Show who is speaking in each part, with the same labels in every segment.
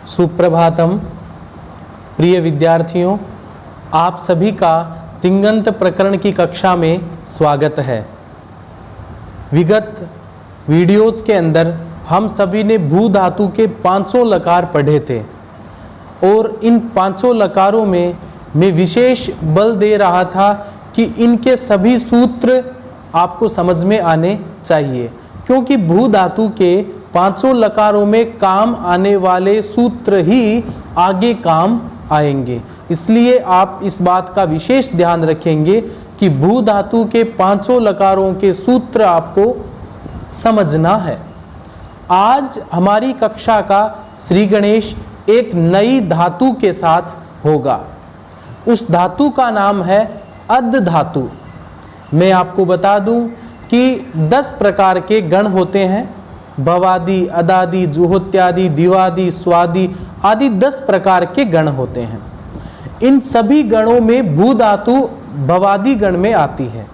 Speaker 1: सुप्रभातम। प्रिय विद्यार्थियों, आप सभी का तिङन्त प्रकरण की कक्षा में स्वागत है। विगत वीडियोज़ के अंदर हम सभी ने भू धातु के पांचों लकार पढ़े थे और इन पांचों लकारों में मैं विशेष बल दे रहा था कि इनके सभी सूत्र आपको समझ में आने चाहिए, क्योंकि भू धातु के पांचों लकारों में काम आने वाले सूत्र ही आगे काम आएंगे। इसलिए आप इस बात का विशेष ध्यान रखेंगे कि भू धातु के पांचों लकारों के सूत्र आपको समझना है। आज हमारी कक्षा का श्री गणेश एक नई धातु के साथ होगा। उस धातु का नाम है अद धातु। मैं आपको बता दूं कि 10 प्रकार के गण होते हैं। भवादि, अदादि, जुहोत्यादि, दिवादि, स्वादि आदि 10 प्रकार के गण होते हैं। इन सभी गणों में भू धातु भवादि गण में आती है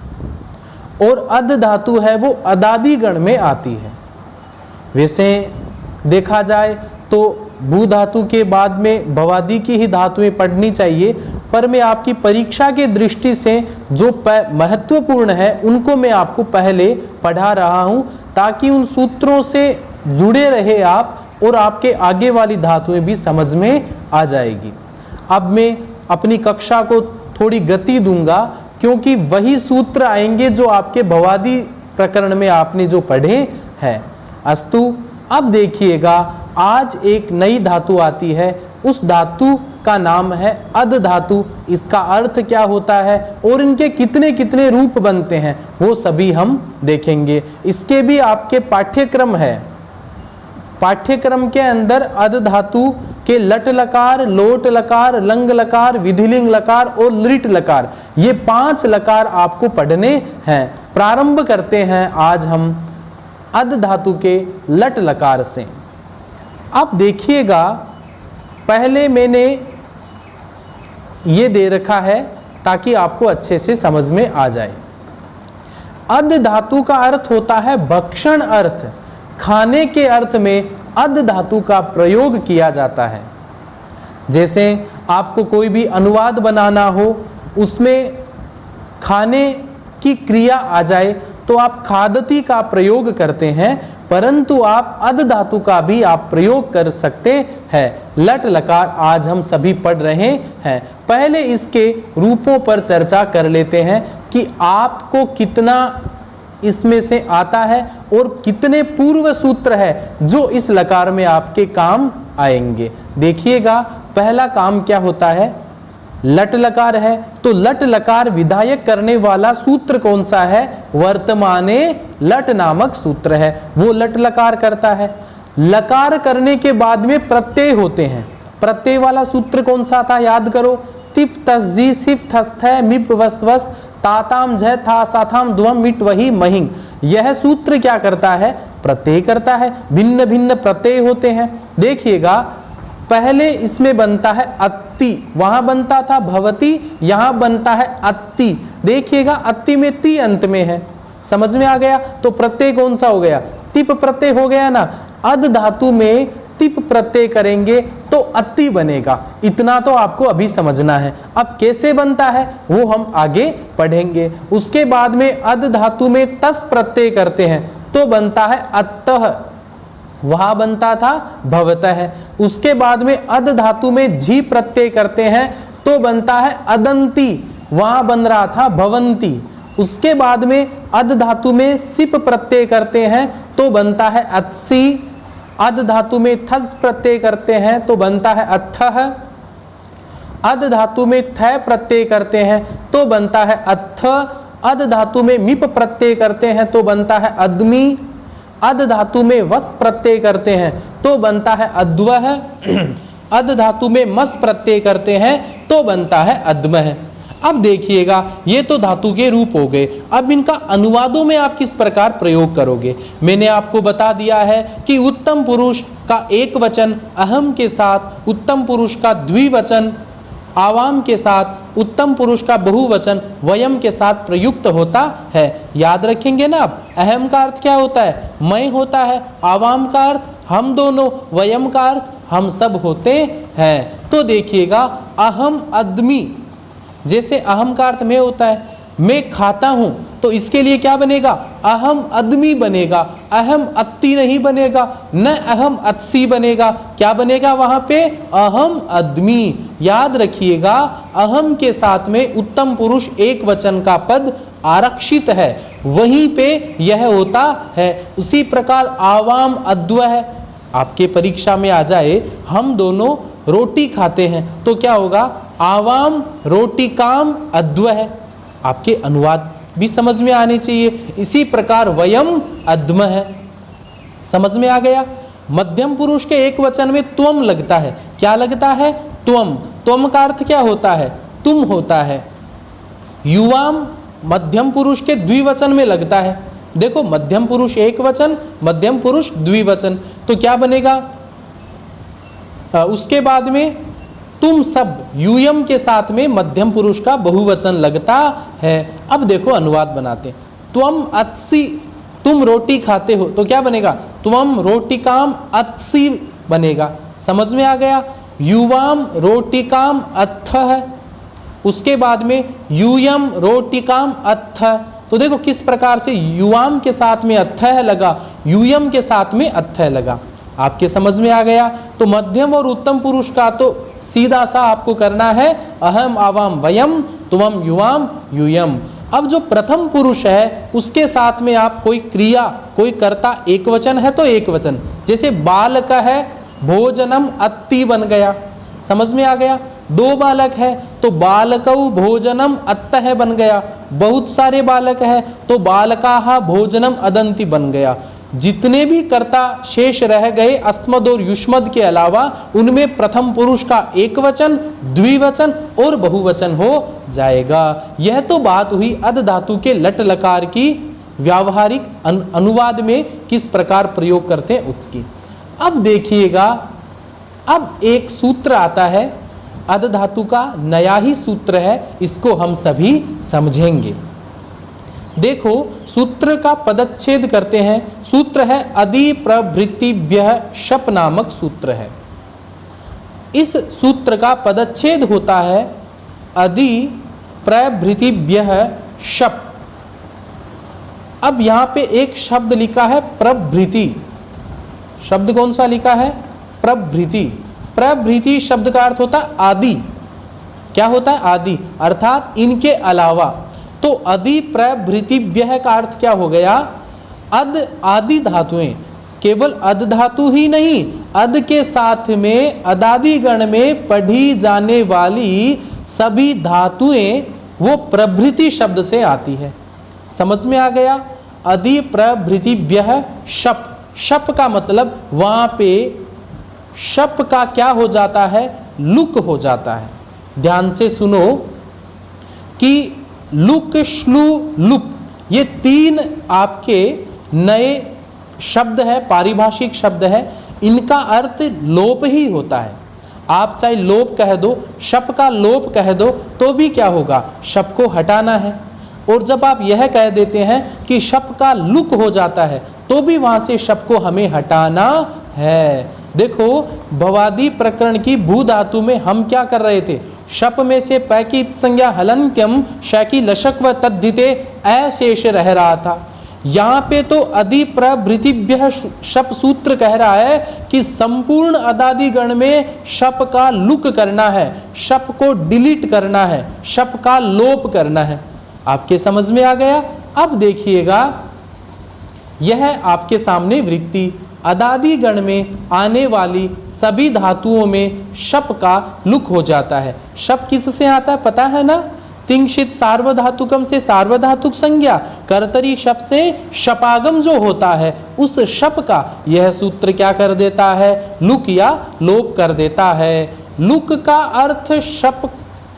Speaker 1: और अद धातु है वो अदादि गण में आती है। वैसे देखा जाए तो भू धातु के बाद में भवादि की ही धातुएं पढ़नी चाहिए, पर मैं आपकी परीक्षा के दृष्टि से जो महत्वपूर्ण है उनको मैं आपको पहले पढ़ा रहा हूं, ताकि उन सूत्रों से जुड़े रहे आप और आपके आगे वाली धातुएं भी समझ में आ जाएगी। अब मैं अपनी कक्षा को थोड़ी गति दूंगा, क्योंकि वही सूत्र आएंगे जो आपके भवादि प्रकरण में आपने जो पढ़े हैं। अस्तु, अब देखिएगा, आज एक नई धातु आती है। उस धातु का नाम है अद धातु। इसका अर्थ क्या होता है और इनके कितने कितने रूप बनते हैं वो सभी हम देखेंगे। इसके भी आपके पाठ्यक्रम है। पाठ्यक्रम के अंदर अद धातु के लट लकार, लोट लकार, लंग लकार, विधिलिंग लकार और लिट लकार, ये 5 लकार आपको पढ़ने हैं। प्रारंभ करते हैं आज हम अद धातु के लट लकार से। अब देखिएगा, पहले मैंने ये दे रखा है ताकि आपको अच्छे से समझ में आ जाए। अद धातु का अर्थ होता है भक्षण अर्थ। खाने के अर्थ में अद धातु का प्रयोग किया जाता है। जैसे आपको कोई भी अनुवाद बनाना हो, उसमें खाने की क्रिया आ जाए तो आप खादति का प्रयोग करते हैं, परंतु आप अद धातु का भी आप प्रयोग कर सकते हैं। लट लकार आज हम सभी पढ़ रहे हैं। पहले इसके रूपों पर चर्चा कर लेते हैं कि आपको कितना इसमें से आता है और कितने पूर्व सूत्र है जो इस लकार में आपके काम आएंगे। देखिएगा, पहला काम क्या होता है, लट लकार है, तो लट लकार विधायक करने वाला सूत्र कौन सा है, वर्तमाने लट नामक सूत्र है, वो लट लकार करता है। लकार करने के बाद में प्रत्यय होते हैं। प्रत्यय वाला सूत्र कौन सा था, याद करो, तिप तस्जी सिप थस्थ मिप वस्वस ताताम झ था साथाम द्वम मिट वही महिंग। यह सूत्र क्या करता है, प्रत्यय करता है। भिन्न भिन्न प्रत्यय होते हैं। देखिएगा, पहले इसमें बनता है अत्ति, वहां बनता था भवती, यहां बनता है अत्ति। देखिएगा, अत्ति में ती अंत में है। समझ में आ गया? तो प्रत्यय कौन सा हो गया, तिप प्रत्यय हो गया ना। अद धातु में तिप प्रत्यय करेंगे तो अत्ति बनेगा। इतना तो आपको अभी समझना है। अब कैसे बनता है वो हम आगे पढ़ेंगे। उसके बाद में अद धातु में तस प्रत्यय करते हैं तो बनता है अत्तः, वहां बनता था भवतः। उसके बाद में अद धातु में झी प्रत्यय करते हैं तो बनता है अदंती, वहां बन रहा था भवंती। उसके बाद में अद धातु में सिप प्रत्यय करते हैं तो बनता है अत्सी। अद धातु में थस प्रत्यय करते हैं तो बनता है अत्थः। अद धातु में थ प्रत्यय करते हैं तो बनता है अत्थ। अद धातु में मिप प्रत्यय करते हैं तो बनता है अद्मी। अद धातु में वस प्रत्यय करते हैं तो बनता है अद्वह। अद धातु में मस प्रत्यय करते हैं तो बनता है अद्मह। अब देखिएगा, ये तो धातु के रूप हो गए। अब इनका अनुवादों में आप किस प्रकार प्रयोग करोगे। मैंने आपको बता दिया है कि उत्तम पुरुष का एक वचन अहम के साथ, उत्तम पुरुष का द्विवचन आवाम के साथ, उत्तम पुरुष का बहुवचन वयम के साथ प्रयुक्त होता है। याद रखेंगे ना आप। अहम का अर्थ क्या होता है, मैं होता है। आवाम का अर्थ हम दोनों, वयम का अर्थ हम सब होते हैं। तो देखिएगा अहम आदमी, जैसे अहम का अर्थ मैं होता है, मैं खाता हूं, तो इसके लिए क्या बनेगा? अहम आदमी बनेगा, अहम अत्ती नहीं बनेगा, न अहम अत्सी बनेगा। क्या बनेगा वहां पे? अहम आदमी। याद रखिएगा, अहम के साथ में उत्तम पुरुष एक वचन का पद आरक्षित है, वहीं पे यह होता है। उसी प्रकार आवाम अद्व है। आपके परीक्षा में आ जाए, हम दोनों रोटी खाते हैं, तो क्या होगा? आवाम रोटी काम अद्व है। आपके अनुवाद भी समझ में आने चाहिए। इसी प्रकार वयम अद्म है। समझ में आ गया? मध्यम पुरुष के एक वचन में त्वम लगता है। क्या लगता है? त्वम। त्वम का अर्थ क्या होता है? तुम होता है। युवाम मध्यम पुरुष के द्विवचन में लगता है। देखो, मध्यम पुरुष एक वचन, मध्यम पुरुष द्विवचन, तो क्या बनेगा? उसके बाद में तुम सब, यूयम के साथ में मध्यम पुरुष का बहुवचन लगता है। अब देखो अनुवाद बनाते। त्वम अत्सी, तुम रोटी खाते हो, तो क्या बनेगा? त्वम रोटिकाम अत्सी बनेगा। समझ में आ गया? युवाम रोटिकाम अत्थ है। उसके बाद में यूयम रोटिकाम अत्थ। तो देखो किस प्रकार से युवाम के साथ में अत्थ लगा, यूयम के साथ में अत्थ लगा। आपके समझ में आ गया? तो मध्यम और उत्तम पुरुष का तो सीधा सा आपको करना है, अहम आवाम वयम, तुवम युवाम यूयम। अब जो प्रथम पुरुष है उसके साथ में आप कोई क्रिया, कोई कर्ता एक वचन है तो एक वचन, जैसे बालक है भोजनम अत्ति बन गया। समझ में आ गया? दो बालक है तो बालकौ भोजनम अत्तः बन गया। बहुत सारे बालक है तो बालकाः भोजनम अदंति बन गया। जितने भी कर्ता शेष रह गए अस्मद और युष्मद के अलावा, उनमें प्रथम पुरुष का एक वचन, द्विवचन और बहुवचन हो जाएगा। यह तो बात हुई अद धातु के लट लकार की व्यावहारिक अनुवाद में किस प्रकार प्रयोग करते हैं उसकी। अब देखिएगा, अब एक सूत्र आता है अद धातु का, नया ही सूत्र है, इसको हम सभी समझेंगे। देखो, सूत्र का पदच्छेद करते हैं। सूत्र है अदि प्रभृतिभ्यः शप नामक सूत्र है। इस सूत्र का पदच्छेद होता है अदि प्रभृतिभ्यः शप। अब यहां पे एक शब्द लिखा है प्रभृति। शब्द कौन सा लिखा है? प्रभृति। प्रभृति शब्द का अर्थ होता है आदि। क्या होता है? आदि, अर्थात इनके अलावा। तो अदि प्रभृतिभ्यः का अर्थ क्या हो गया? अद आदि धातुएं, केवल अद धातु ही नहीं, अद के साथ में अदादि गण में पढ़ी जाने वाली सभी धातुएं वो प्रभृति शब्द से आती है। समझ में आ गया? अदि प्रभृतिभ्यः शप। शप का मतलब वहां पे शप का क्या हो जाता है? लुक हो जाता है। ध्यान से सुनो कि लुक, श्लू, लुप, ये तीन आपके नए शब्द है, पारिभाषिक शब्द है। इनका अर्थ लोप ही होता है। आप चाहे लोप कह दो, शप का लोप कह दो, तो भी क्या होगा? शप को हटाना है। और जब आप यह कह देते हैं कि शप का लुक हो जाता है, तो भी वहां से शप को हमें हटाना है। देखो, भवादि प्रकरण की भू धातु में हम क्या कर रहे थे? शप में से पै की संज्ञा हलंत्यम शैकी लशक व तद्धिते अशेष रह रहा था। यहाँ पे तो अदि प्रभृतिभ्यः शप सूत्र कह रहा है कि संपूर्ण अदादि गण में शप का लुक करना है, शप को डिलीट करना है, शप का लोप करना है। आपके समझ में आ गया? अब देखिएगा, यह आपके सामने वृत्ति अदादि गण में आने वाली सभी धातुओं में शप का लुक हो जाता है। शप किससे आता है पता है ना? तिंशित सार्वधातुकम से सार्वधातुक संज्ञा, कर्तरी शप से शपागम जो होता है, उस शप का यह सूत्र क्या कर देता है? लुक या लोप कर देता है। लुक का अर्थ शप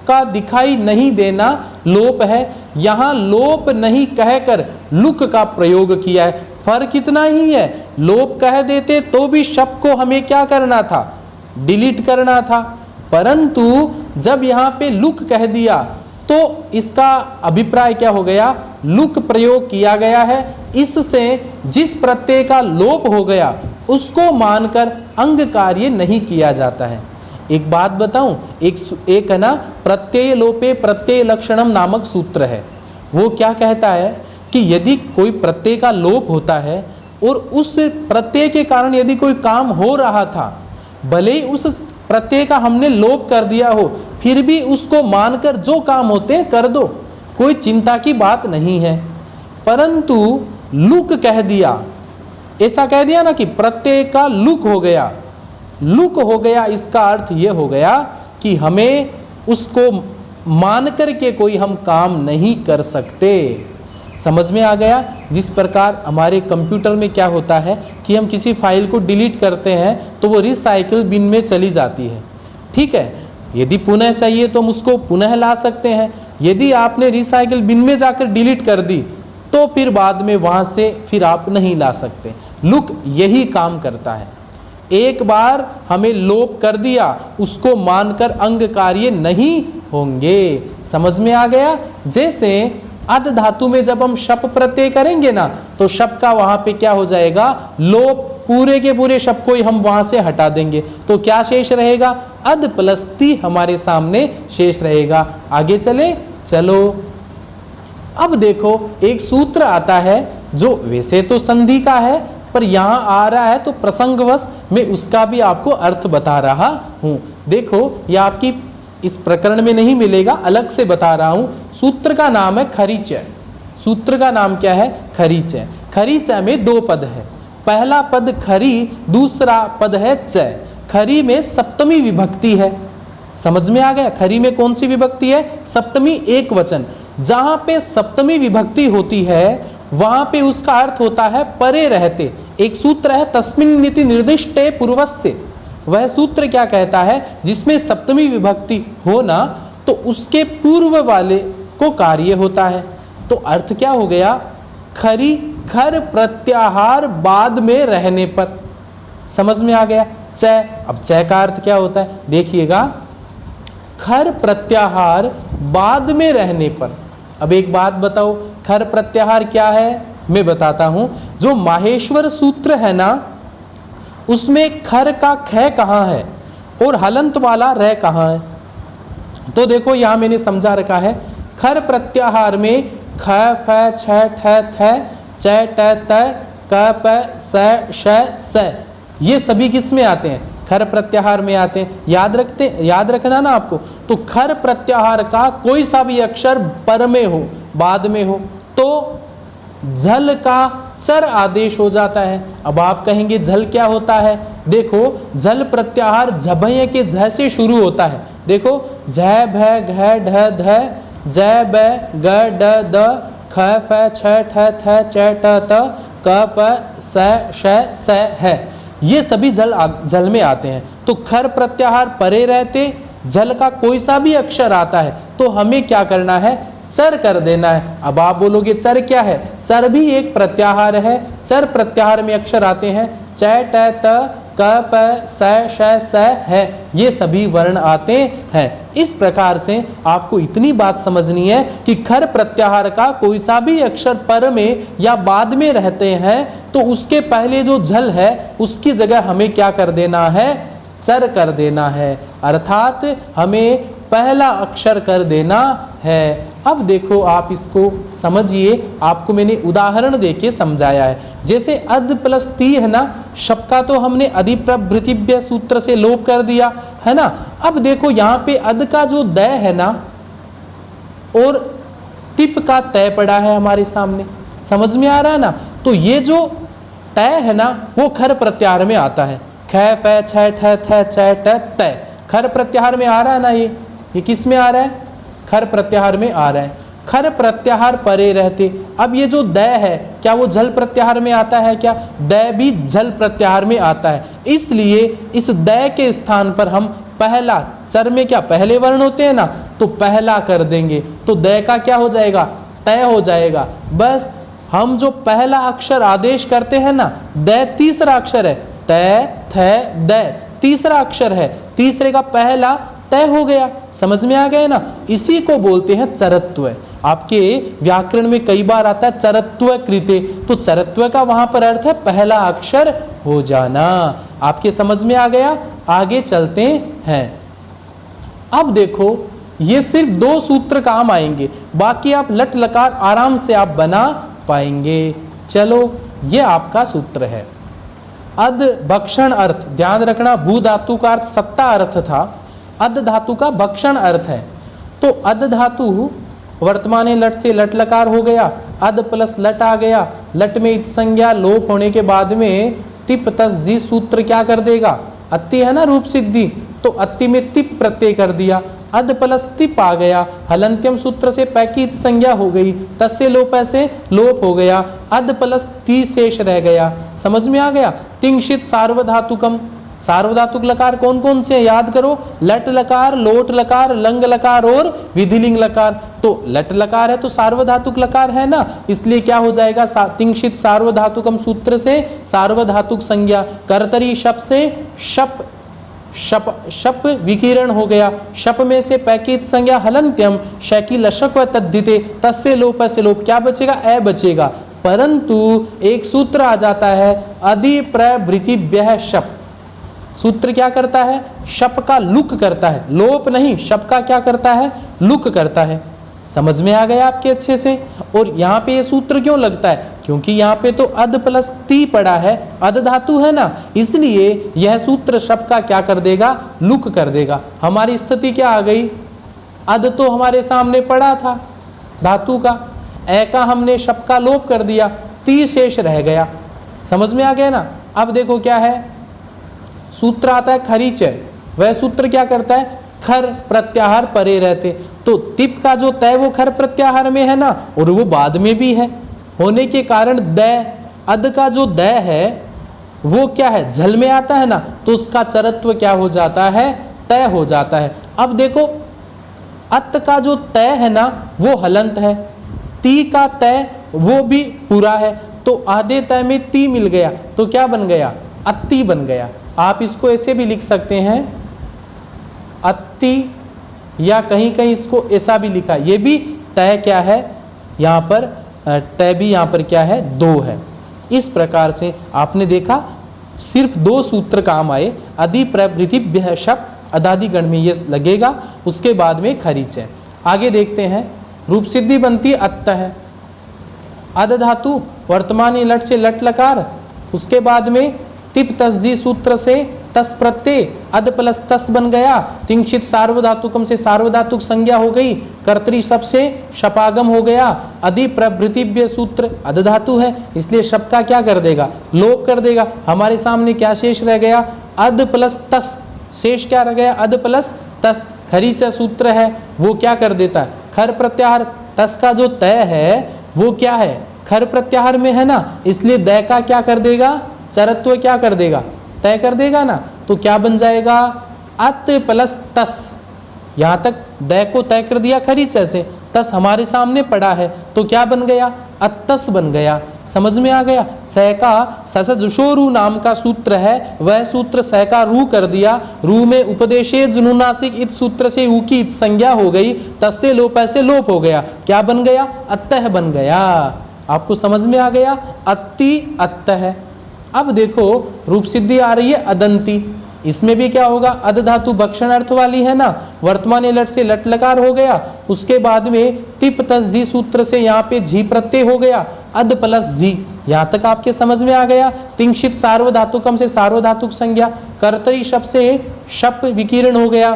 Speaker 1: का दिखाई नहीं देना लोप है। यहाँ लोप नहीं कहकर लुक का प्रयोग किया है। फर्क इतना ही है, लोप कह देते तो भी शब्द को हमें क्या करना था? डिलीट करना था। परंतु जब यहाँ पे लुक कह दिया तो इसका अभिप्राय क्या हो गया? लुक प्रयोग किया गया है। इससे जिस प्रत्यय का लोप हो गया उसको मानकर अंग कार्य नहीं किया जाता है। एक बात बताऊं, एक है ना प्रत्यय लोपे प्रत्यय लक्षणम नामक सूत्र है। वो क्या कहता है कि यदि कोई प्रत्यय का लोप होता है और उस प्रत्यय के कारण यदि कोई काम हो रहा था, भले ही उस प्रत्यय का हमने लोप कर दिया हो, फिर भी उसको मानकर जो काम होते हैं कर दो, कोई चिंता की बात नहीं है। परंतु लुक कह दिया, ऐसा कह दिया ना कि प्रत्यय का लुक हो गया, लुक हो गया, इसका अर्थ यह हो गया कि हमें उसको मान करके कोई हम काम नहीं कर सकते। समझ में आ गया? जिस प्रकार हमारे कंप्यूटर में क्या होता है कि हम किसी फाइल को डिलीट करते हैं तो वो रिसाइकिल बिन में चली जाती है, ठीक है। यदि पुनः चाहिए तो हम उसको पुनः ला सकते हैं। यदि आपने रिसाइकिल बिन में जाकर डिलीट कर दी तो फिर बाद में वहां से फिर आप नहीं ला सकते। लुक यही काम करता है, एक बार हमें लोप कर दिया, उसको मानकर अंग कार्य नहीं होंगे। समझ में आ गया? जैसे अध धातु में जब हम शप प्रत्यय करेंगे ना, तो शप का वहां पे क्या हो जाएगा, लोप, पूरे के पूरे शप को ही हम वहां से हटा देंगे, तो क्या शेष रहेगा, अध प्लस ती हमारे सामने शेष रहेगा। आगे चले, चलो अब देखो एक सूत्र आता है जो वैसे तो संधि का है, पर यहां आ रहा है तो प्रसंगवश मैं उसका भी आपको अर्थ बता रहा हूं। देखो यह आपकी इस प्रकरण में नहीं मिलेगा, अलग से बता रहा हूं। सूत्र का नाम है खरीचय। सूत्र का नाम क्या है, खरीचय। खरीचय में दो पद है, पहला पद खरी, दूसरा पद है चय। खरी में सप्तमी विभक्ति है। समझ में आ गया? खरी में कौन सी विभक्ति है, सप्तमी एक वचन। जहां पे सप्तमी विभक्ति होती है वहां पे उसका अर्थ होता है परे रहते। एक सूत्र है तस्मिन् नीति निर्दिष्टे पूर्वस्य, वह सूत्र क्या कहता है, जिसमें सप्तमी विभक्ति हो ना तो उसके पूर्व वाले को कार्य होता है। तो अर्थ क्या हो गया, खरी, खर प्रत्याहार बाद में रहने पर। समझ में आ गया? चय, अब चय का अर्थ क्या होता है, देखिएगा, खर प्रत्याहार बाद में रहने पर। अब एक बात बताओ, खर प्रत्याहार क्या है, मैं बताता हूं। जो माहेश्वर सूत्र है ना, उसमें खर का ख कहां है और हलंत वाला र कहां है। तो देखो यहां मैंने समझा रखा है, खर प्रत्याहार में ख, फ, छ, ठ, थ, च, ट, त, क, प, स, श, स, ये सभी किस में आते हैं, खर प्रत्याहार में आते हैं। याद रखना ना आपको। तो खर प्रत्याहार का कोई सा भी अक्षर पर में हो, बाद में हो, तो झल का चर आदेश हो जाता है। अब आप कहेंगे झल क्या होता है, देखो झल प्रत्याहार झभय के झ से शुरू होता है। देखो झ भ घ ढ ध ज ब ग ड द ख फ छ ठ थ च ट त क प स श स है, ये सभी झल में आते हैं। तो खर प्रत्याहार परे रहते, झल का कोई सा भी अक्षर आता है तो हमें क्या करना है, चर कर देना है। अब आप बोलोगे चर क्या है, चर भी एक प्रत्याहार है। चर प्रत्याहार में अक्षर आते हैं च ट त क प स श स है, ये सभी वर्ण आते हैं। इस प्रकार से आपको इतनी बात समझनी है कि खर प्रत्याहार का कोई सा भी अक्षर पर में या बाद में रहते हैं तो उसके पहले जो झल है उसकी जगह हमें क्या कर देना है, चर कर देना है, अर्थात हमें पहला अक्षर कर देना है। अब देखो आप इसको समझिए, आपको मैंने उदाहरण देके समझाया है। जैसे अद प्लस ती है ना, शब का तो हमने अधिप्रभृतिभ्य सूत्र से लोप कर दिया है ना। अब देखो यहाँ पे अद का जो द है ना और तिप का तय पड़ा है हमारे सामने, समझ में आ रहा है ना। तो ये जो तय है ना वो खर प्रत्याहार में आता है, ख फ छ ठ थ च ट तय, खर प्रत्याहार में आ रहा है ना। ये किस में आ रहा है, खर प्रत्याहार में आ रहा है। खर प्रत्याहार परे रहते। अब ये जो द है क्या वो झल प्रत्याहार में आता है क्या, द भी झल प्रत्याहार में आता है। इसलिए इस द के स्थान पर हम पहला, चर में क्या पहले वर्ण होते हैं ना, तो पहला कर देंगे, तो द का क्या हो जाएगा, तय हो जाएगा। बस हम जो पहला अक्षर आदेश करते हैं ना, द तीसरा अक्षर है, तय थ द तीसरा अक्षर है, तीसरे का पहला तय हो गया। समझ में आ गया ना, इसी को बोलते हैं चरत्व। आपके व्याकरण में कई बार आता है चरत्व कृते, तो चरत्व का वहां पर अर्थ है पहला अक्षर हो जाना। आपके समझ में आ गया? आगे चलते हैं। अब देखो ये सिर्फ 2 सूत्र काम आएंगे, बाकी आप लट लकार आराम से आप बना पाएंगे। चलो ये आपका सूत्र है। अद भक्षण अर्थ, ध्यान रखना भू धातु का अर्थ सत्ता अर्थ था, अद धातु का भक्षण अर्थ है। तो अद धातु वर्तमाने लट से लट लकार हो गया, अद प्लस लट आ गया, लट में इत संज्ञा लोप होने के बाद में तिप तस जी सूत्र क्या कर देगा, अति है ना रूप सिद्धि, तो अति में तिप प्रत्यय कर दिया, अद प्लस तिप आ गया, हलंत्यम सूत्र से पैकित संज्ञा हो गई, तस्य लोप ऐसे लोप हो गया, अद प्लस ती शेष रह गया। समझ में आ गया? तिंशित सार्वधातुकम, सार्वधातुक लकार कौन कौन से याद करो, लट लकार, लोट लकार, लंग लकार और विधिलिंग लकार। तो लट लकार है तो सार्वधातुक लकार है ना, इसलिए क्या हो जाएगा, तिंशित सार्वधातुकम सूत्र से सार्वधातुक संज्ञा, कर्तरी शप से शप, शप शप विकीर्ण हो गया, शप में से पैकित संज्ञा हलंत्यम, शैकी लशक व तद्धिते, तस्य लोप से लोप, क्या बचेगा, ए बचेगा। परंतु एक सूत्र आ जाता है अधिप्रभृतिभ्यः शप, सूत्र क्या करता है, शप का लुक करता है, लोप नहीं, शप का क्या करता है, लुक करता है। समझ में आ गया आपके अच्छे से? और यहाँ पे ये सूत्र क्यों लगता है, क्योंकि यहाँ पे तो अद प्लस ती पड़ा है, अद धातु है ना, इसलिए यह सूत्र शप का क्या कर देगा, लुक कर देगा। हमारी स्थिति क्या आ गई, अद तो हमारे सामने पड़ा था धातु का, ए का हमने शप का लोप कर दिया, ती शेष रह गया। समझ में आ गया ना? अब देखो क्या है, सूत्र आता है खरीचय, वह सूत्र क्या करता है, खर प्रत्याहार परे रहते, तो तिप का जो तय वो खर प्रत्याहार में है ना, और वो बाद में भी है, होने के कारण दय, अद का जो दय है वो क्या है, झल में आता है ना, तो उसका चरत्व क्या हो जाता है, तय हो जाता है। अब देखो अत का जो तय है ना वो हलंत है, ती का तय वो भी पूरा है, तो आधे तय में ती मिल गया, तो क्या बन गया, अत्ती बन गया। आप इसको ऐसे भी लिख सकते हैं अत्ति, या कहीं कहीं इसको ऐसा भी लिखा, ये भी तय क्या है, यहाँ पर तय भी यहाँ पर क्या है, 2 है। इस प्रकार से आपने देखा सिर्फ 2 सूत्र काम आए, अधिप्रभृतिभ्यः शप, अदादिगण में ये लगेगा, उसके बाद में खरीच है। आगे देखते हैं, रूप सिद्धि बनती अत्त है, अद धातु वर्तमान लट से लट लकार, उसके बाद में तिप तस जी सूत्र से तस प्रत्यय, अद प्लस तस बन गया, तिंशित सार्वधातुकम से सार्वधातुक संज्ञा हो गई, कर्तरी शप से शपागम हो गया, अधिप्रभृतिभ्य सूत्र अद धातु है, इसलिए शप का क्या कर देगा, लोप कर देगा। हमारे सामने क्या शेष रह गया, अद प्लस तस, शेष क्या रह गया, अद प्लस तस। खरीच सूत्र है वो क्या कर देता है, खर प्रत्याहार, तस का जो तय है वो क्या है, खर प्रत्याहार में है ना, इसलिए दय का क्या कर देगा, चरत्व क्या कर देगा, तय कर देगा ना, तो क्या बन जाएगा, अत प्लस तस। यहां तक दय को तय कर दिया खरीच से, तस हमारे सामने पड़ा है, तो क्या बन गया, अतस बन गया। समझ में आ गया? सह का ससजुषोरु नाम का सूत्र है, वह सूत्र सह का रू कर दिया, रू में उपदेशे जुनुनासिक इत सूत्र से ऊ की इत संज्ञा हो गई, तस्य लोप ऐसे लोप हो गया, क्या बन गया, अत्तः बन गया। आपको समझ में आ गया, अत्ति अत्तः। अब देखो रूप सिद्धि आ रही है अदंती, इसमें भी क्या होगा, अद धातु भक्षण अर्थ वाली है ना, वर्तमान लट से लट लकार हो गया, उसके बाद में तिप तस जी सूत्र से यहाँ पे झी प्रत्यय हो गया, अद प्लस जी, यहाँ तक आपके समझ में आ गया। तिंशित सार्वधातुकम से सार्वधातुक संज्ञा, कर्तरी शप से शप विकीर्ण हो गया,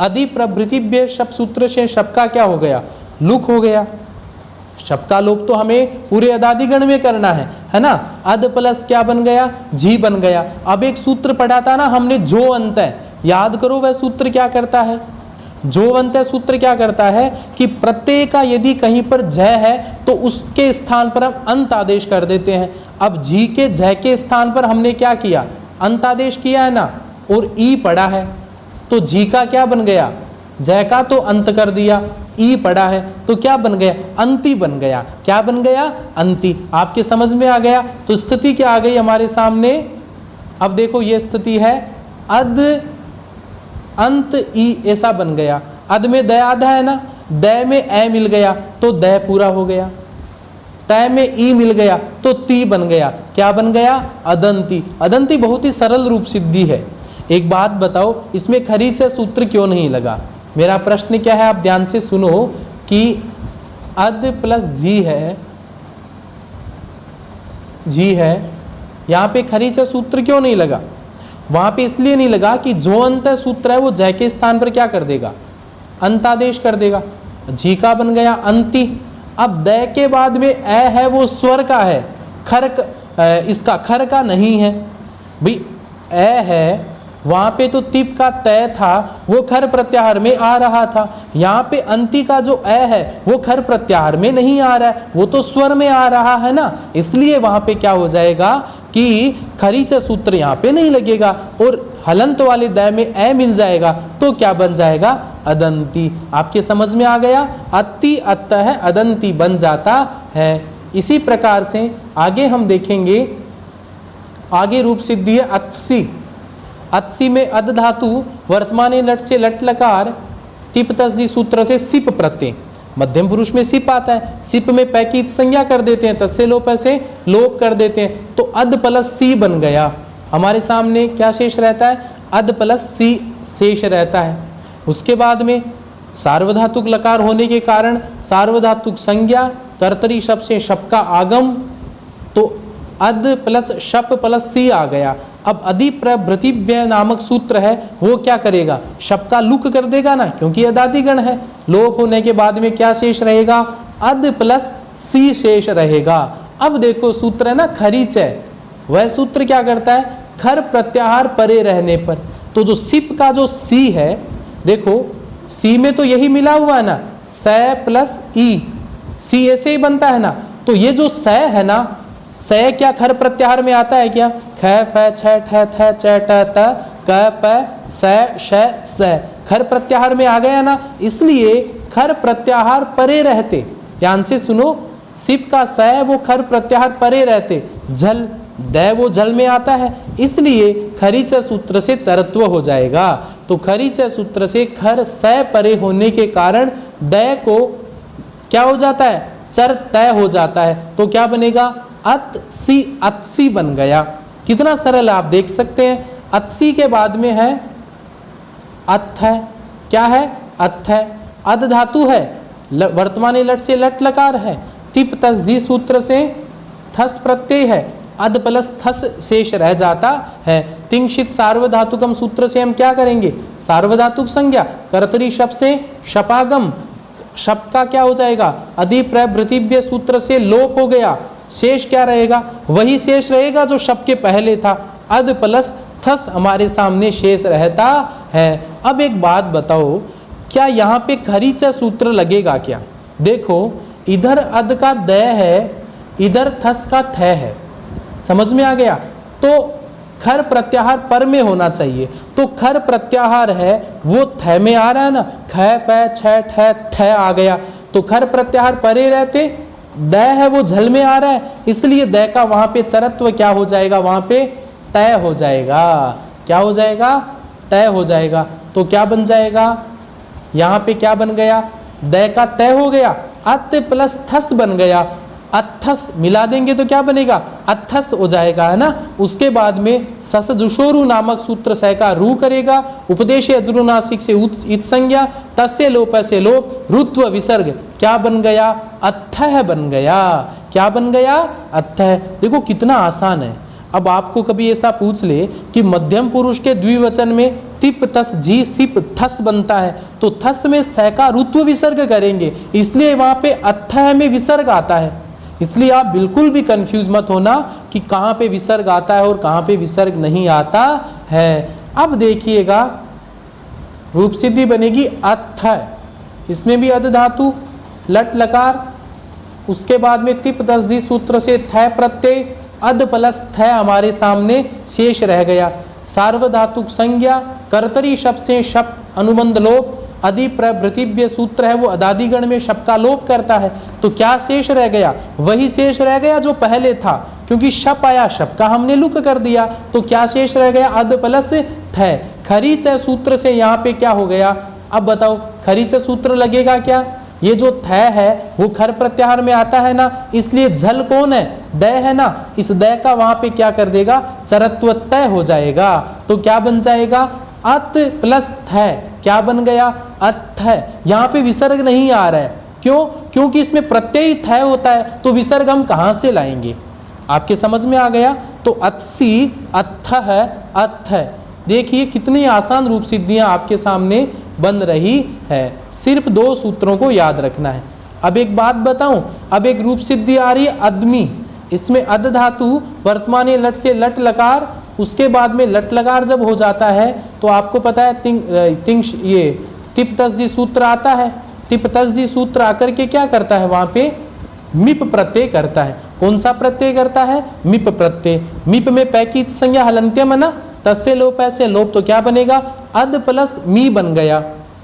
Speaker 1: अधिप्रभृतिभ्य शप सूत्र से शप का क्या हो गया, लुक हो गया। शप का लोप तो हमें पूरे अदादिगण में करना है ना, अद प्लस क्या बन गया, जी बन गया। अब एक सूत्र पढ़ा था ना हमने, जो अंत है, याद करो वह सूत्र क्या करता है, जो अंत है सूत्र क्या करता है कि प्रत्यय का यदि कहीं पर जय है तो उसके स्थान पर हम अंत आदेश कर देते हैं। अब जी के जय के स्थान पर हमने क्या किया, अंत आदेश किया है ना, और ई पड़ा है, तो जी का क्या बन गया, जय का तो अंत कर दिया, ई पड़ा है तो क्या बन गया, अंति बन गया। क्या बन गया, अंति। आपके समझ में आ गया? तो स्थिति क्या आ गई हमारे सामने, अब देखो ये स्थिति है, अद अंत ई ऐसा बन गया, अद में दया आधा है ना, दय में ए मिल गया तो दय पूरा हो गया, तय में ई मिल गया तो ती बन गया। क्या बन गया? अदंती। अदंती बहुत ही सरल रूप सिद्धि है। एक बात बताओ, इसमें खरी च सूत्र क्यों नहीं लगा? मेरा प्रश्न क्या है, आप ध्यान से सुनो कि अद प्लस जी है, जी है, यहाँ पे खरी च सूत्र क्यों नहीं लगा? वहां पे इसलिए नहीं लगा कि जो अंत सूत्र है वो जय के स्थान पर क्या कर देगा? अंतादेश कर देगा। जी का बन गया अंति। अब दय के बाद में ए है वो स्वर का है, खर इसका खर का नहीं है भाई। ए है वहां पे तो तिप का तय था, वो खर प्रत्याहार में आ रहा था। यहाँ पे अंति का जो ए है वो खर प्रत्याहार में नहीं आ रहा है, वो तो स्वर में आ रहा है ना। इसलिए वहां पे क्या हो जाएगा कि खरी च सूत्र यहाँ पे नहीं लगेगा और हलंत वाले दय में ए मिल जाएगा तो क्या बन जाएगा? अदंती। आपके समझ में आ गया? अति अतः अदंती बन जाता है। इसी प्रकार से आगे हम देखेंगे, आगे रूप सिद्धि है अत्सी। अत्सी में अद धातु वर्तमाने लट से लट लकार तिप तस्दी सूत्र से सिप प्रत्यय, मध्यम पुरुष में सिप आता है, सिप में पै की संज्ञा कर देते हैं, तत्से लोप से लोप कर देते हैं, तो अद प्लस सी बन गया। हमारे सामने क्या शेष रहता है? अद प्लस सी शेष रहता है। उसके बाद में सार्वधातुक लकार होने के कारण सार्वधातुक संज्ञा, कर्तरी शब्द से शप का आगम, तो अद प्लस शप प्लस सी आ गया। अब अधिप्रभृतिव्य नामक सूत्र है, वो क्या करेगा? शप का लुक कर देगा ना, क्योंकि अदादिगण है। लोप होने के बाद में क्या शेष रहेगा? अद प्लस सी शेष रहेगा। अब देखो सूत्र है ना खरी च, वह सूत्र क्या करता है? खर प्रत्याहार परे रहने पर, तो जो सिप का जो सी है, देखो सी में तो यही मिला हुआ है ना, स प्लस ई, सी ऐसे ही बनता है ना। तो ये जो स है ना, स क्या खर प्रत्याहार में आता है क्या? ख फ छ ठ थ च ट त क प स श स खर प्रत्याहार में आ गया ना। इसलिए खर प्रत्याहार परे रहते, ध्यान से सुनो, सिप का स वो खर प्रत्याहार परे रहते, झल द वो जल में आता है, इसलिए खरी च सूत्र से चरत्व हो जाएगा। तो खरी च सूत्र से खर स परे होने के कारण द को क्या हो जाता है? चर तय हो जाता है। तो क्या बनेगा? अत्सी, अत्सी बन गया। कितना सरल है, आप देख सकते हैं। अत्सी के बाद में है अथ, क्या है? अथ। अद धातु है, वर्तमानी लट से लट लकार है, तिप तस जी सूत्र से थस प्रत्यय है, अद प्लस थस शेष रह जाता है। तिंक्षित सार्वधातुकम सूत्र से हम क्या करेंगे? सार्वधातुक संज्ञा, कर्तरी शब्द से शपागम, शब्द का क्या हो जाएगा? अधिप्रभृतिव्य सूत्र से लोप हो गया, शेष क्या रहेगा? वही शेष रहेगा जो शब्द के पहले था, अद प्लस थस हमारे सामने शेष रहता है। अब एक बात बताओ, क्या यहाँ पे खरी च सूत्र लगेगा क्या? देखो इधर अद का द है, इधर थस का थ है, समझ में आ गया? तो खर प्रत्याहार पर में होना चाहिए, तो खर प्रत्याहार है वो थ में आ रहा है ना, ख फ छ ठ थ आ गया, तो खर प्रत्याहार परे रहते, द है वो झल में आ रहा है, इसलिए द का वहां पे चरत्व क्या हो जाएगा? वहां पे तय हो जाएगा। क्या हो जाएगा? तय हो जाएगा। तो क्या बन जाएगा? यहाँ पे क्या बन गया? द का तय हो गया, अत प्लस थस बन गया, अथस मिला देंगे तो क्या बनेगा? अथस हो जाएगा, है ना। उसके बाद में सस जुशोरु नामक सूत्र सह का रू करेगा, उपदेश अजुरुनासिक से इत संज्ञा, तस्य लोप से लोप, रुत्व विसर्ग, क्या बन गया? अथह बन गया। क्या बन गया? अथह। देखो कितना आसान है। अब आपको कभी ऐसा पूछ ले कि मध्यम पुरुष के द्विवचन में तिप तस जी सिप थस बनता है, तो थस में स का रुत्व विसर्ग करेंगे, इसलिए वहां पे अथह में विसर्ग आता है। इसलिए आप बिल्कुल भी कंफ्यूज मत होना कि कहाँ पे विसर्ग आता है और कहाँ पे विसर्ग नहीं आता है। अब देखिएगा रूप सिद्धि बनेगी अथ, इसमें भी अध धातु लट लकार, उसके बाद में तिप तस्दी सूत्र से थ प्रत्यय, अध प्लस थ हमारे सामने शेष रह गया। सार्वधातुक संज्ञा, कर्तरी शब्द से शप अनुबंध लोप, अधिप्रभृतिव्य सूत्र है वो अदादिगण में शप का लोप करता है, तो क्या शेष रह गया? वही शेष रह गया जो पहले था, क्योंकि शप आया, शप का हमने लुक कर दिया, तो क्या शेष रह गया? अध प्लस थ। खरी च सूत्र से यहाँ पे क्या हो गया? अब बताओ खरी च सूत्र लगेगा क्या? ये जो थ है वो खर प्रत्याहार में आता है ना, इसलिए झल कौन है, द है ना, इस द का वहां पे क्या कर देगा, चरत्व तय हो जाएगा। तो क्या बन जाएगा, अत प्लस थ, क्या बन गया, अथ। यहाँ पे विसर्ग नहीं आ रहा है, क्यों, क्योंकि इसमें प्रत्यय थ होता है, तो विसर्ग हम कहां से लाएंगे। आपके समझ में आ गया। तो अत्सी, अत्थ है, अथ। देखिए कितनी आसान रूप सिद्धियां आपके सामने बन रही है, सिर्फ 2 सूत्रों को याद रखना है। अब एक बात बताऊं, अब एक रूप सिद्धि आ रही है अदमी, इसमें अद धातु वर्तमान लट से लट लकार, उसके बाद में लट लकार जब हो जाता है तो आपको पता है ये तिप तस्जी सूत्र आता है। तिप तस्जी सूत्र आकर के क्या करता है, वहां पे मिप प्रत्यय करता है। कौन सा प्रत्यय करता है, मिप प्रत्यय। मिप में पै की संज्ञा हलंत्यम है ना, तस्य लोप ऐसे लोप, तो क्या बनेगा, अद प्लस मी बन गया।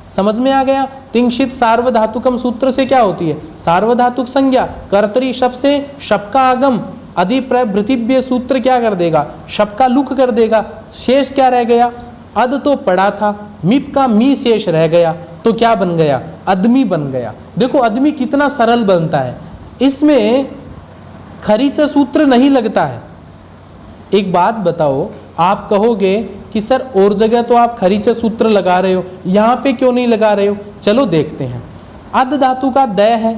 Speaker 1: समझ में आ गया। तिंशित सार्वधातुकम सूत्र से क्या होती है, सार्वधातुक संज्ञा, कर्तरी शब्द से शब्द का आगम, अधिप्रभृतिव्य सूत्र क्या कर देगा, शब्द का लुक कर देगा। शेष क्या रह गया, अद तो पड़ा था, मिप का मी शेष रह गया, तो क्या बन गया, अदमी बन गया। देखो अदमी कितना सरल बनता है, इसमें खरीच सूत्र नहीं लगता है। एक बात बताओ, आप कहोगे कि सर और जगह तो आप खरीच सूत्र लगा रहे हो, यहाँ पे क्यों नहीं लगा रहे हो। चलो देखते हैं। अद धातु का द है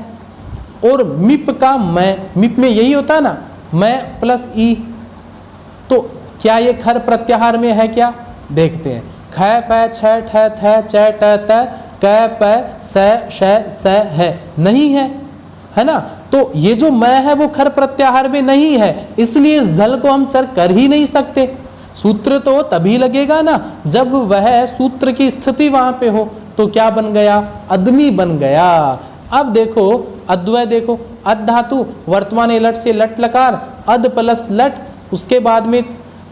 Speaker 1: और मिप का मैं, मिप में यही होता है ना, मैं प्लस ई, तो क्या ये खर प्रत्याहार में है क्या, देखते हैं। ख फ छ ठ थ च ट त क प स श स है, नहीं है ना। तो ये जो मैं है वो खर प्रत्याहार में नहीं है, इसलिए झल को हम सर कर ही नहीं सकते। सूत्र तो तभी लगेगा ना जब वह सूत्र की स्थिति वहां पे हो। तो क्या बन गया, अदमी बन गया। अब देखो अद्वय, देखो अद धातु वर्तमान लट से लट लकार, अद प्लस लट, उसके बाद में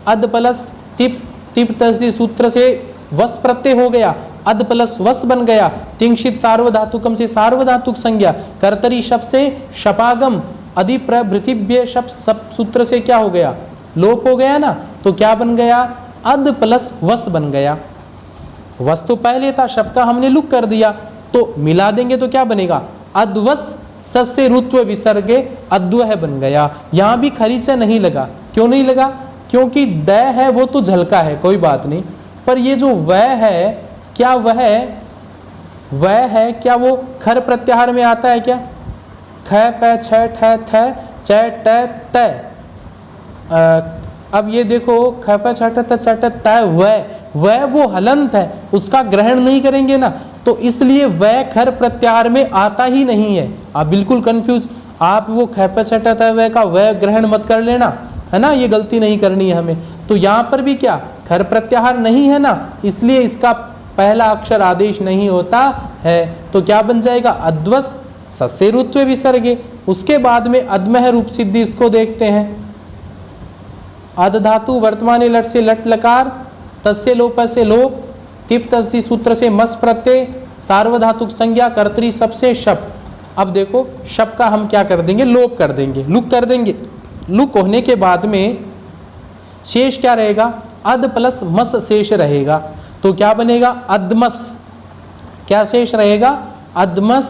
Speaker 1: अद प्लस तिप, तिप तस्दी सूत्र से वस प्रत्यय हो गया, अद प्लस वस बन गया। तिंशित सार्वधातुकम से सार्वधातुक संज्ञा, कर्तरी शब्द से शपागम, अधिप्रभृतिव्य शब्द सब सूत्र से क्या हो गया, लोप हो गया ना। तो क्या बन गया, अद प्लस वस बन गया। वस तो पहले था, शब्द का हमने लुक कर दिया, तो मिला देंगे तो क्या बनेगा, अद्वस सस्य रुत्व विसर्गे अद्वह बन गया। यहां भी खरीच नहीं लगा, क्यों नहीं लगा, क्योंकि द है वो तो झलका है, कोई बात नहीं, पर ये जो वह है, क्या वह है क्या वो खर प्रत्याहार में आता है क्या। ख फ छ ठ थ च ट त। अब ये देखो ख फ छ ठ त च ट त, वह वो हलंत है, उसका ग्रहण नहीं करेंगे ना, तो इसलिए वह खर प्रत्याहार में आता ही नहीं है। आप बिल्कुल कंफ्यूज, आप वो ख फ छ ठ त वह का वह ग्रहण मत कर लेना, है ना, ये गलती नहीं करनी है हमें। तो यहाँ पर भी क्या खर प्रत्याहार नहीं है ना, इसलिए इसका पहला अक्षर आदेश नहीं होता है। तो क्या बन जाएगा, अद्वस सस्यरुत्व विसर्गे। उसके बाद में अद्मह रूप सिद्धि, इसको देखते हैं। अद धातु वर्तमान लट से लट लकार, तस्य लोप से लोप, तिप तस्य सूत्र से मस प्रत्यय, सार्वधातुक संज्ञा, कर्तरी सबसे शप। अब देखो शप का हम क्या कर देंगे, लोप कर देंगे, लुक कर देंगे। लुक होने के बाद में शेष क्या रहेगा, अद प्लस मस शेष रहेगा। तो क्या बनेगा, अद्मस, क्या शेष रहेगा, अद्मस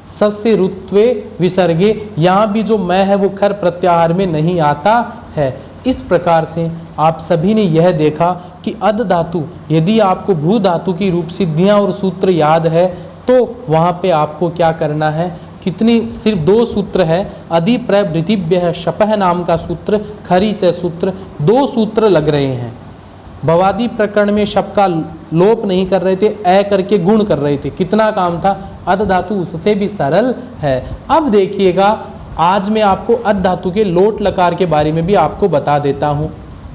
Speaker 1: सस्य रुत्वे विसर्गे। यहां भी जो मैं है वो खर प्रत्याहार में नहीं आता है। इस प्रकार से आप सभी ने यह देखा कि अद धातु, यदि आपको भू धातु की रूप सिद्धियां और सूत्र याद है तो वहां पे आपको क्या करना है, कितनी, सिर्फ 2 सूत्र है, अधिप्रभृतिव्य है शपह नाम का सूत्र, खरीच है सूत्र, 2 सूत्र लग रहे हैं। भवादि प्रकरण में शप का लोप नहीं कर रहे थे, ए करके गुण कर रहे थे, कितना काम था। अद धातु उससे भी सरल है। अब देखिएगा, आज मैं आपको अद धातु के लोट लकार के बारे में भी आपको बता देता हूँ।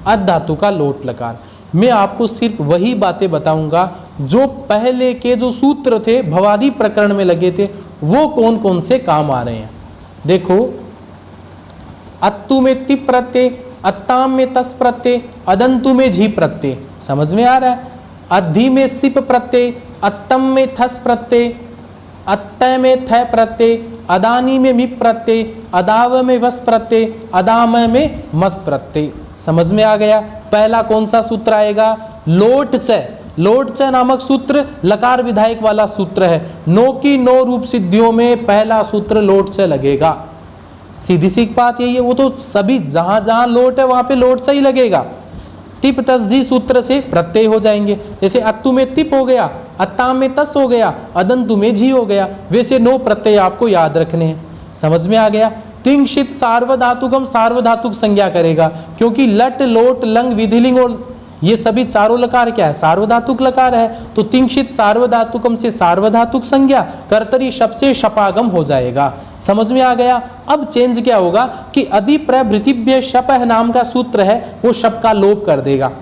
Speaker 1: अद धातु का लोट लकार, मैं आपको सिर्फ वही बातें बताऊंगा जो पहले के जो सूत्र थे भवादि प्रकरण में लगे थे, वो कौन कौन से काम आ रहे हैं। देखो, अत्तु में तिप प्रत्यय, अत्ताम में तस प्रत्यय, अदंतु में झी प्रत्यय, समझ में आ रहा है। अद्धि में सिप प्रत्यय, अत्तम में थस प्रत्यय, अत्तय में थ प्रत्यय, अदानी में मिप प्रत्यय, अदाव में वस प्रत्यय, अदाम में मस प्रत्यय। समझ में आ गया। पहला कौन सा सूत्र आएगा, लोट च, लोट च नामक सूत्र लकार विधायक वाला सूत्र है। नो की नो रूप सिद्धियों में पहला सूत्र लोट च लगेगा। सीधी सी बात यही है, वो तो सभी जहां जहां लोट है वहां पे लोट च ही लगेगा। तिप तस जी सूत्र से प्रत्यय हो जाएंगे। जैसे अत्तु में तिप हो गया, अत्ताम में तस हो गया, अदंतु में झी हो गया। वैसे 9 प्रत्यय आपको याद रखने हैं। समझ में आ गया। तिंशित सार्वधातुकम सार्वधातुक संज्ञा करेगा, क्योंकि लट लोट लंग विधिलिंग और ये सभी चारों लकार क्या है, सार्वधातुक लकार है। तो तिंशित सार्वधातुकम से सार्वधातुक संज्ञा, कर्तरी शप से शपागम हो जाएगा। समझ में आ गया। अब चेंज क्या होगा कि अधि प्रभृतिभ्य शपह नाम का सूत्र है, वो शप का लोप कर देगा।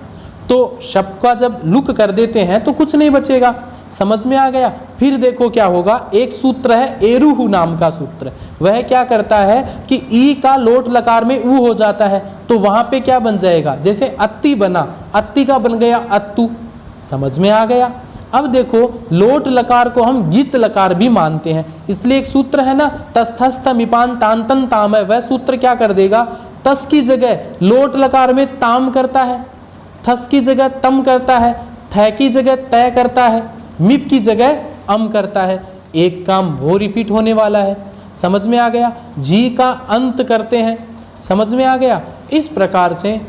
Speaker 1: तो शप का जब लुक कर देते हैं तो कुछ नहीं बचेगा। समझ में आ गया। फिर देखो क्या होगा, एक सूत्र है एरुहु नाम का सूत्र। वह क्या करता है कि ई का लोट लकार में ऊ हो जाता है, तो वहां पे क्या बन जाएगा, जैसे अत्ति बना, अत्ति का बन गया अत्तु। समझ में आ गया। अब देखो लोट लकार को हम गीत लकार भी मानते हैं, इसलिए एक सूत्र है ना तस्थस्थ मिपान तांतन ताम है, वह सूत्र क्या कर देगा, तस की जगह लोट लकार में ताम करता है, थस की जगह तम करता है, थ की जगह तय करता है, मिप की जगह अम करता है। एक काम वो रिपीट होने वाला है। समझ में आ गया। जी का अंत करते हैं। समझ में आ गया। इस प्रकार से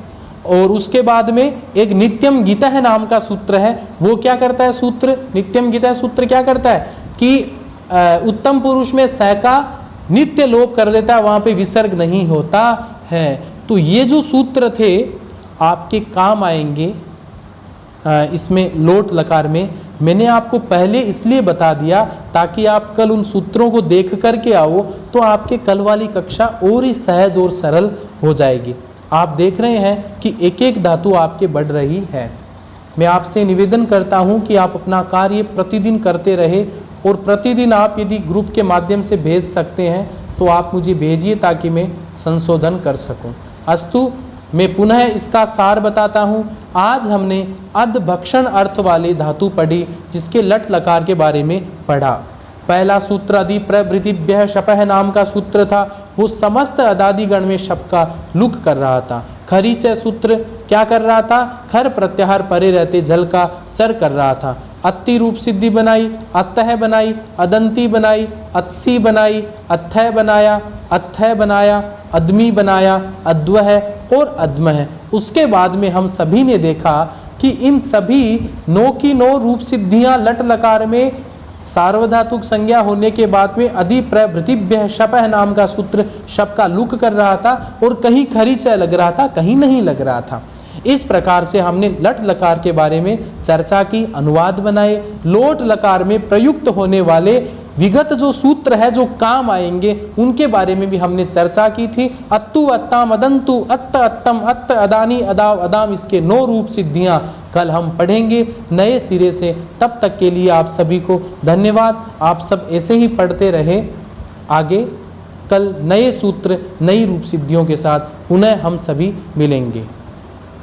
Speaker 1: और उसके बाद में एक नित्यम गीतः नाम का सूत्र है। वो क्या करता है सूत्र, नित्यम गीतः सूत्र क्या करता है कि उत्तम पुरुष में स का नित्य लोप कर देता है, वहां पे विसर्ग नहीं होता है। तो ये जो सूत्र थे आपके काम आएंगे इसमें लोट लकार में। मैंने आपको पहले इसलिए बता दिया ताकि आप कल उन सूत्रों को देख करके आओ तो आपके कल वाली कक्षा और ही सहज और सरल हो जाएगी। आप देख रहे हैं कि एक एक धातु आपके बढ़ रही है। मैं आपसे निवेदन करता हूं कि आप अपना कार्य प्रतिदिन करते रहे और प्रतिदिन आप यदि ग्रुप के माध्यम से भेज सकते हैं तो आप मुझे भेजिए ताकि मैं संशोधन कर सकूं। अस्तु, मैं पुनः इसका सार बताता हूं। आज हमने अधभक्षण अर्थ वाली धातु पढ़ी, जिसके लट लकार के बारे में पढ़ा। पहला सूत्र अधि प्रभृतिभ्य शपह नाम का सूत्र था, वो समस्त अदादि गण में शप का लुक कर रहा था। खरीच सूत्र क्या कर रहा था, खर प्रत्याहार परे रहते जल का चर कर रहा था। अत्ति रूप सिद्धि बनाई, अत्तः बनाई, अदंती बनाई, अत्सी बनाई, अत्थय बनाया, अत्थय बनाया, अदमी बनाया, अद्वह और अद्म है। उसके बाद में हम सभी ने देखा कि इन सभी 9 की 9 रूप सिद्धियां लट लकार में सार्वधातुक संज्ञा होने के बाद में अधि प्रभृतिभ्य शपह नाम का सूत्र शप का लुक कर रहा था और कहीं खरीचय लग रहा था, कहीं नहीं लग रहा था। इस प्रकार से हमने लट लकार के बारे में चर्चा की, अनुवाद बनाए। लोट लकार में प्रयुक्त होने वाले विगत जो सूत्र है जो काम आएंगे उनके बारे में भी हमने चर्चा की थी। अत्तु अत्ताम अदंतु अत्त अत्तम अत्त अदानी अदाव अदाम, इसके 9 रूप सिद्धियां कल हम पढ़ेंगे नए सिरे से। तब तक के लिए आप सभी को धन्यवाद। आप सब ऐसे ही पढ़ते रहे। आगे कल नए सूत्र नई रूप सिद्धियों के साथ पुनः हम सभी मिलेंगे।